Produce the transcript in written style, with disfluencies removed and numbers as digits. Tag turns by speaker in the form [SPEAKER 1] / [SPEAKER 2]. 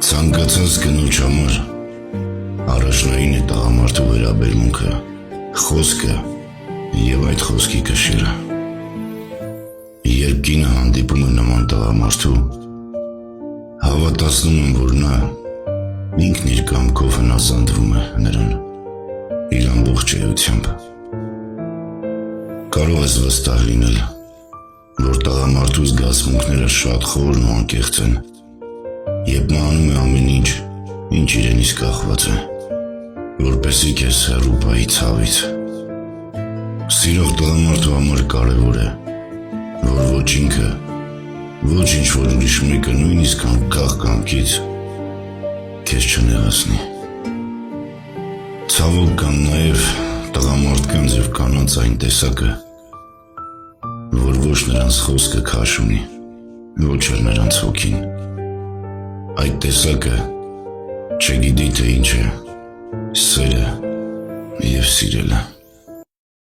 [SPEAKER 1] Ցանկացած կնոջ համար առաջնային է տղամարդու վերաբերմունքը, խոսքը և այդ խոսքի կշիռը։ Երբ կինը հանդիպում է նման տղամարդու, հավատացնում եմ, որ նա ինքն իր կամքով հնազանդվում է նրան իր ամբողջ էությամբ։ Կարող ես վստահ լինել, որ տղամարդու զգացմունքները շատ խորն ու անկեղծ են, երբ նա անում է ամեն ինչ, ինչ իրենից կախված է, որպեսզի քեզ հեռու պահի ցավից։ Սիրող տղամարդու համար կարևոր է, որ ոչ ինքը, ոչ ինչ-որ ուրիշ մեկը նույնիսկ անկախ կամքից քեզ չնեղացնի։ Ցավոք կան նաև տղամարդկանց և կանանց այն տեսակը, որ ոչ նրանց խոսքը քաշ ունի, ոչ էլ նրանց հոգին։ Այդ տեսակը չգիտի, թե ինչ է սերը և սիրելը։